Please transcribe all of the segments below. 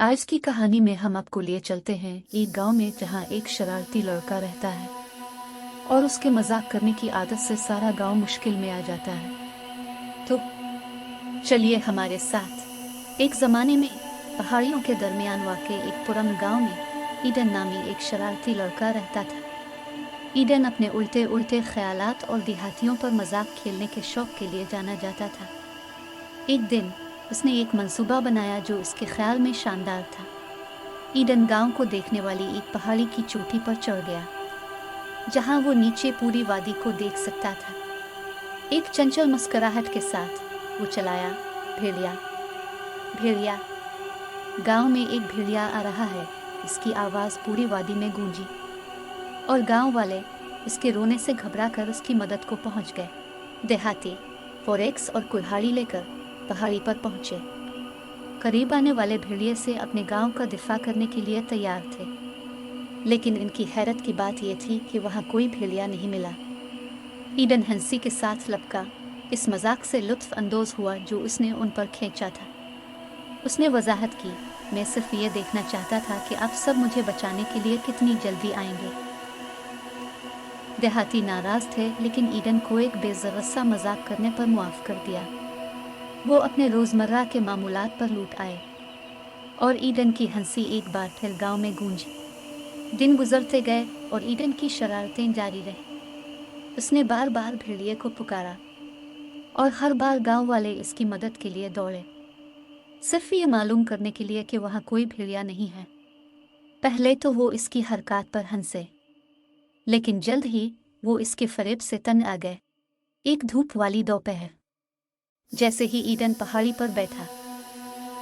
आज की कहानी में हम आपको लिए चलते हैं एक गांव में जहां एक शरारती लड़का रहता है और उसके मजाक करने की आदत से सारा गांव मुश्किल में आ जाता है। तो चलिए हमारे साथ। एक जमाने में पहाड़ियों के दरमियान वाक़े एक पुराने गांव में ईडन नामी एक शरारती लड़का रहता था। ईडन अपने उल्टे उल्टे ख्यालात और देहातियों पर मजाक खेलने के शौक के लिए जाना जाता था। एक दिन उसने एक मंसूबा बनाया जो उसके ख्याल में शानदार था। ईडन गांव को देखने वाली एक पहाड़ी की चोटी पर चढ़ गया, जहां वो नीचे पूरी वादी को देख सकता था। एक चंचल मुस्कुराहट के साथ वो चलाया, भेड़िया भेड़िया। गांव में एक भेड़िया आ रहा है, इसकी आवाज़ पूरी वादी में गूंजी और गांव वाले इसके रोने से घबराकर उसकी मदद को पहुंच गए। देहाती फोरेक्स और कुल्हाड़ी लेकर पहाड़ी पर पहुंचे। करीब आने वाले भेड़िए से अपने गांव का दिफा करने के लिए तैयार थे, लेकिन इनकी हैरत की बात यह थी कि वहां कोई भेड़िया नहीं मिला। ईडन हंसी के साथ लपका, इस मजाक से लुत्फ अंदोज हुआ जो उसने उन पर खींचा था। उसने वजाहत की, मैं सिर्फ ये देखना चाहता था कि आप सब मुझे बचाने के लिए कितनी जल्दी आएंगे। देहाती नाराज थे, लेकिन ईडन को एक बेज़रत सा मजाक करने पर मुआफ़ कर दिया। वो अपने रोज़मर्रा के मामूलात पर लौट आए और ईडन की हंसी एक बार फिर गांव में गूंजी। दिन गुजरते गए और ईडन की शरारतें जारी रहीं। उसने बार बार भेड़िए को पुकारा और हर बार गांव वाले इसकी मदद के लिए दौड़े, सिर्फ ये मालूम करने के लिए कि वहाँ कोई भेड़िया नहीं है। पहले तो वो इसकी हरकत पर हंसे, लेकिन जल्द ही वो इसके फरेब से तंग आ गए। एक धूप वाली दोपहर, जैसे ही ईडन पहाड़ी पर बैठा,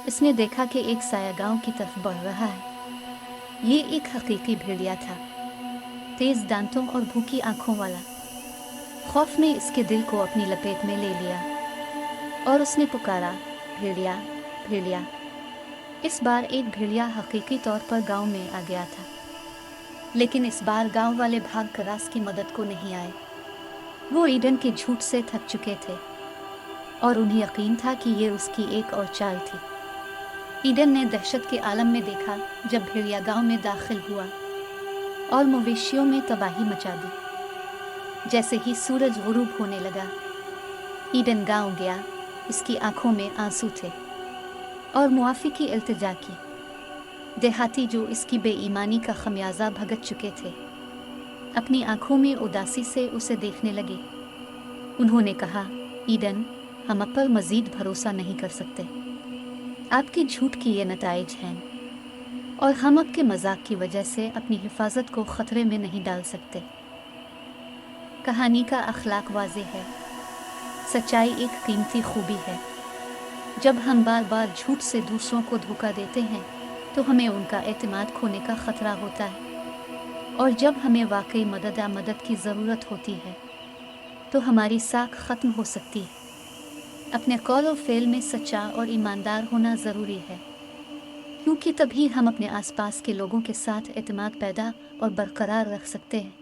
इसने देखा कि एक साया गांव की तरफ बढ़ रहा है। ये एक हकीकी भेड़िया था, तेज दांतों और भूखी आंखों वाला। खौफ ने इसके दिल को अपनी लपेट में ले लिया और उसने पुकारा, भेड़िया भेड़िया। इस बार एक भेड़िया हकीकी तौर पर गांव में आ गया था, लेकिन इस बार गांव वाले भाग कर उसकी मदद को नहीं आए। वो ईडन के झूठ से थक चुके थे और उन्हें यकीन था कि ये उसकी एक और चाल थी। ईडन ने दहशत के आलम में देखा जब भेड़िया गांव में दाखिल हुआ और मवेशियों में तबाही मचा दी। जैसे ही सूरज गुरूब होने लगा, ईडन गांव गया। इसकी आंखों में आंसू थे और मुआफ़ी की इल्तिजा की। देहाती जो इसकी बेईमानी का खमियाजा भुगत चुके थे, अपनी आंखों में उदासी से उसे देखने लगे। उन्होंने कहा, ईडन, हम आप पर मज़ीद भरोसा नहीं कर सकते। आपके झूठ की ये नताइज हैं और हम आपके मजाक की वजह से अपनी हिफाजत को ख़तरे में नहीं डाल सकते। कहानी का अखलाक वाज़ेह है, सच्चाई एक कीमती खूबी है। जब हम बार बार झूठ से दूसरों को धोखा देते हैं तो हमें उनका एतमाद खोने का ख़तरा होता है, और जब हमें वाकई मदद की ज़रूरत होती है तो हमारी साख ख़त्म हो सकती है। अपने कौल और फ़ेल में सच्चा और ईमानदार होना ज़रूरी है, क्योंकि तभी हम अपने आसपास के लोगों के साथ एतमाद पैदा और बरकरार रख सकते हैं।